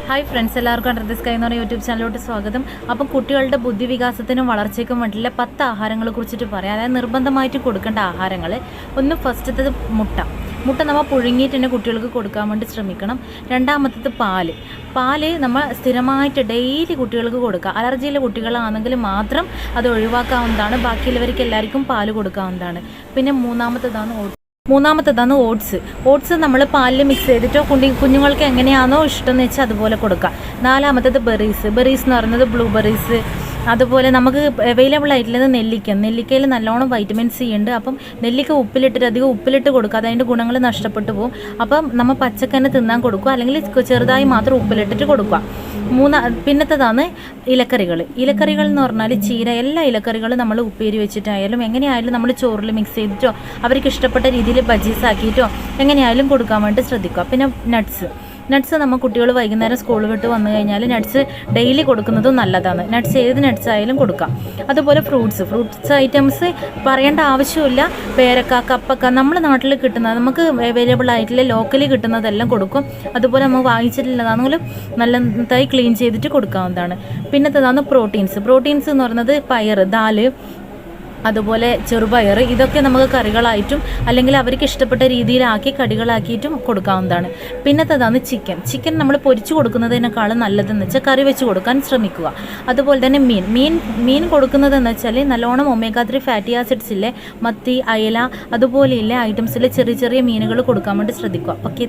Hi friends, എല്ലാവർക്കും under the sky എന്ന് പറഞ്ഞ യൂട്യൂബ് ചാനലിലോട്ട് സ്വാഗതം. അപ്പം കുട്ടികളുടെ ബുദ്ധിവികാസത്തിനും വളർച്ചയ്ക്കും വേണ്ടിയുള്ള 10 ആഹാരങ്ങളെ കുറിച്ചിട്ട് പറയാം. അതായത് നിർബന്ധമായിട്ട് കൊടുക്കേണ്ട ആഹാരങ്ങൾ. ഒന്ന് ഫസ്റ്റത്തത് മുട്ട നമ്മൾ പുഴുങ്ങിയിട്ട് തന്നെ കുട്ടികൾക്ക് കൊടുക്കാൻ വേണ്ടി ശ്രമിക്കണം. രണ്ടാമത്തത് പാല് നമ്മൾ സ്ഥിരമായിട്ട് ഡെയിലി കുട്ടികൾക്ക് കൊടുക്കുക. അലർജിയുള്ള കുട്ടികളാണെങ്കിൽ മാത്രം അത് ഒഴിവാക്കാവുന്നതാണ്. ബാക്കിയുള്ളവർക്ക് എല്ലാവർക്കും പാല് കൊടുക്കാവുന്നതാണ്. പിന്നെ മൂന്നാമത്തേതാണ് ഓട്സ് നമ്മൾ പാലിൽ മിക്സ് ചെയ്തിട്ടോ കുഞ്ഞുങ്ങൾക്ക് എങ്ങനെയാണോ ഇഷ്ടം എന്ന് വെച്ചാൽ അതുപോലെ കൊടുക്കുക. നാലാമത്തേത് ബെറീസ് എന്ന് പറയുന്നത് ബ്ലൂബെറീസ്. അതുപോലെ നമുക്ക് അവൈലബിൾ ആയിട്ടുള്ളത് നെല്ലിക്കയിൽ നല്ലോണം വൈറ്റമിൻ സി ഉണ്ട്. അപ്പം നെല്ലിക്ക അധികം ഉപ്പിലിട്ട് കൊടുക്കുക, അതിൻ്റെ ഗുണങ്ങൾ നഷ്ടപ്പെട്ടു പോകും. അപ്പം നമ്മൾ പച്ചക്കന്നെ തിന്നാൻ കൊടുക്കുക, അല്ലെങ്കിൽ ചെറുതായി മാത്രം ഉപ്പിലിട്ടിട്ട് കൊടുക്കുക. പിന്നത്തേതാണ് ഇലക്കറികൾ എന്ന് പറഞ്ഞാൽ ചീര. എല്ലാ ഇലക്കറികളും നമ്മൾ ഉപ്പേരി വെച്ചിട്ടായാലും എങ്ങനെയായാലും നമ്മൾ ചോറിൽ മിക്സ് ചെയ്തിട്ടോ അവർക്ക് ഇഷ്ടപ്പെട്ട രീതിയിൽ ബജീസ് ആക്കിയിട്ടോ എങ്ങനെയായാലും കൊടുക്കാൻ വേണ്ടി ശ്രദ്ധിക്കുക. പിന്നെ നട്ട്സ് നമ്മൾ കുട്ടികൾ വൈകുന്നേരം സ്കൂൾ വിട്ട് വന്നു കഴിഞ്ഞാൽ നട്ട്സ് ഡെയിലി കൊടുക്കുന്നതും നല്ലതാണ്. ഏത് നട്ട്സ് ആയാലും കൊടുക്കാം. അതുപോലെ ഫ്രൂട്ട്സ് ഐറ്റംസ് പറയേണ്ട ആവശ്യമില്ല. പേരക്ക, കപ്പക്ക നമ്മുടെ നാട്ടിൽ കിട്ടുന്നത്, നമുക്ക് അവൈലബിൾ ആയിട്ടുള്ള ലോക്കലി കിട്ടുന്നതെല്ലാം കൊടുക്കും. അതുപോലെ നമ്മൾ വാങ്ങിച്ചിട്ടുള്ളതാണെങ്കിലും നല്ലതായി ക്ലീൻ ചെയ്തിട്ട് കൊടുക്കാവുന്നതാണ്. പിന്നത്തേതാണ് പ്രോട്ടീൻസ് എന്ന് പറയുന്നത് പയറ്, ദാല്, അതുപോലെ ചെറുപയർ. ഇതൊക്കെ നമുക്ക് കറികളായിട്ടും അല്ലെങ്കിൽ അവർക്ക് ഇഷ്ടപ്പെട്ട രീതിയിലാക്കി കടികളാക്കിയിട്ടും കൊടുക്കാവുന്നതാണ്. പിന്നത്തേതാണ് ചിക്കൻ നമ്മൾ പൊരിച്ചു കൊടുക്കുന്നതിനേക്കാളും നല്ലതെന്ന് വെച്ചാൽ കറി വെച്ച് കൊടുക്കാൻ ശ്രമിക്കുക. അതുപോലെ തന്നെ മീൻ കൊടുക്കുന്നതെന്ന് വെച്ചാൽ നല്ലോണം ഒമേഗ 3 ഫാറ്റി ആസിഡ്സിലെ മത്തി, അയല അതുപോലെയുള്ള ഐറ്റംസിലെ ചെറിയ മീനുകൾ കൊടുക്കാൻ വേണ്ടി ശ്രദ്ധിക്കുക. ഓക്കെ.